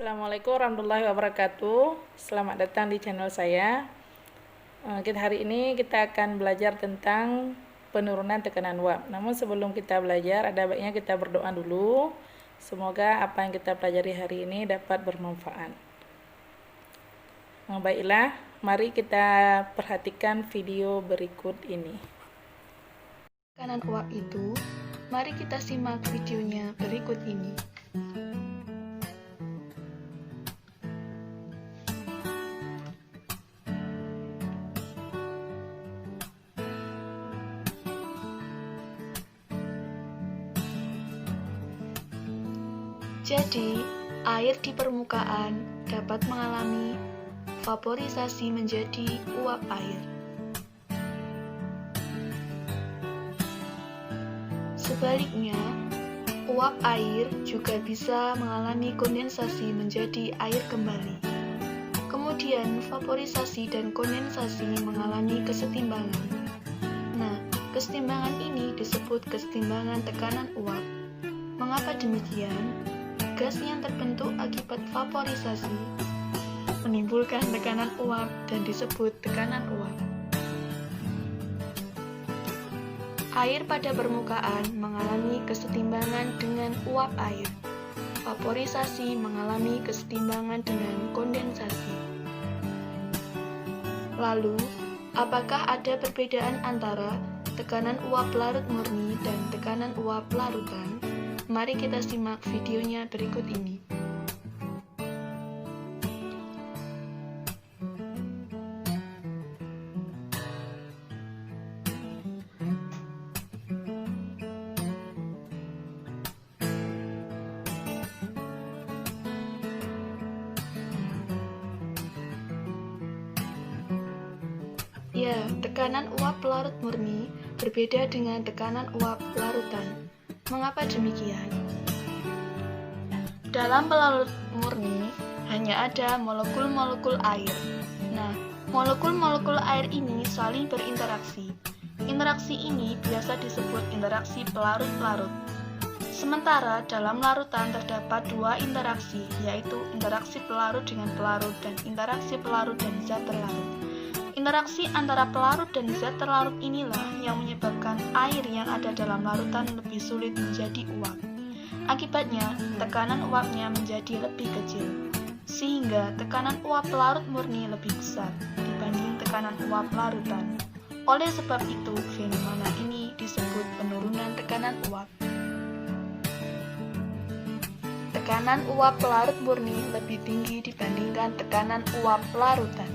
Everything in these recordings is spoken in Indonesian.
Assalamualaikum warahmatullahi wabarakatuh. Selamat datang di channel saya. Hari ini kita akan belajar tentang penurunan tekanan uap. Namun sebelum kita belajar, ada baiknya kita berdoa dulu. Semoga apa yang kita pelajari hari ini dapat bermanfaat. Baiklah, mari kita perhatikan video berikut ini. Tekanan uap itu, mari kita simak videonya berikut ini. Jadi, air di permukaan dapat mengalami vaporisasi menjadi uap air. Sebaliknya, uap air juga bisa mengalami kondensasi menjadi air kembali. Kemudian, vaporisasi dan kondensasi mengalami kesetimbangan. Nah, kesetimbangan ini disebut kesetimbangan tekanan uap. Mengapa demikian? Gas yang terbentuk akibat vaporisasi menimbulkan tekanan uap dan disebut tekanan uap. Air pada permukaan mengalami kesetimbangan dengan uap air. Vaporisasi mengalami kesetimbangan dengan kondensasi. Lalu, apakah ada perbedaan antara tekanan uap larut murni dan tekanan uap larutan? Mari kita simak videonya berikut ini. Ya, tekanan uap larut murni berbeda dengan tekanan uap larutan. Mengapa demikian? Dalam pelarut murni, hanya ada molekul-molekul air. Nah, molekul-molekul air ini saling berinteraksi. Interaksi ini biasa disebut interaksi pelarut-pelarut. Sementara dalam larutan terdapat dua interaksi, yaitu interaksi pelarut dengan pelarut dan interaksi pelarut dan zat terlarut. Interaksi antara pelarut dan zat terlarut inilah yang menyebabkan air yang ada dalam larutan lebih sulit menjadi uap. Akibatnya, tekanan uapnya menjadi lebih kecil, sehingga tekanan uap pelarut murni lebih besar dibanding tekanan uap larutan. Oleh sebab itu, fenomena ini disebut penurunan tekanan uap. Tekanan uap pelarut murni lebih tinggi dibandingkan tekanan uap larutan.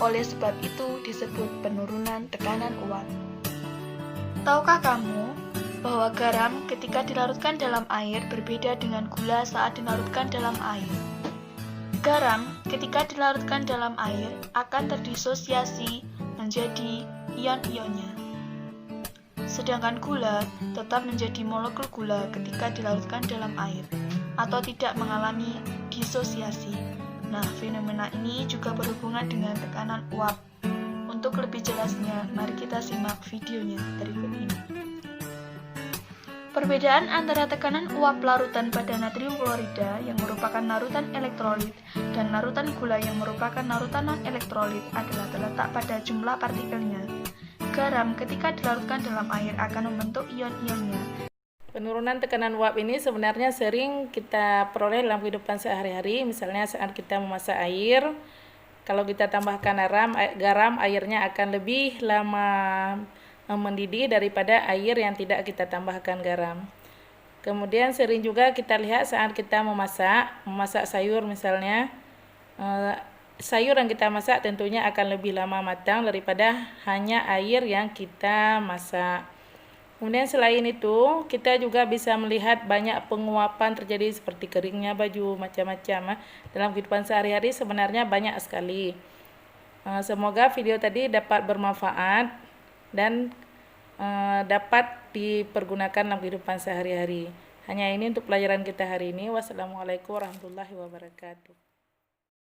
Oleh sebab itu disebut penurunan tekanan uap. Tahukah kamu bahwa garam ketika dilarutkan dalam air berbeda dengan gula saat dilarutkan dalam air? Garam ketika dilarutkan dalam air akan terdisosiasi menjadi ion-ionnya. Sedangkan gula tetap menjadi molekul gula ketika dilarutkan dalam air atau tidak mengalami disosiasi. Nah, fenomena ini juga berhubungan dengan tekanan uap. Untuk lebih jelasnya, mari kita simak videonya berikut ini. Perbedaan antara tekanan uap larutan pada natrium klorida yang merupakan larutan elektrolit dan larutan gula yang merupakan larutan non-elektrolit adalah terletak pada jumlah partikelnya. Garam ketika dilarutkan dalam air akan membentuk ion-ionnya. Penurunan tekanan uap ini sebenarnya sering kita peroleh dalam kehidupan sehari-hari. Misalnya saat kita memasak air, kalau kita tambahkan garam, airnya akan lebih lama mendidih daripada air yang tidak kita tambahkan garam. Kemudian sering juga kita lihat saat kita memasak sayur misalnya, sayur yang kita masak tentunya akan lebih lama matang daripada hanya air yang kita masak. Kemudian selain itu, kita juga bisa melihat banyak penguapan terjadi seperti keringnya baju, macam-macam. Dalam kehidupan sehari-hari sebenarnya banyak sekali. Semoga video tadi dapat bermanfaat dan dapat dipergunakan dalam kehidupan sehari-hari. Hanya ini untuk pelajaran kita hari ini. Wassalamualaikum warahmatullahi wabarakatuh.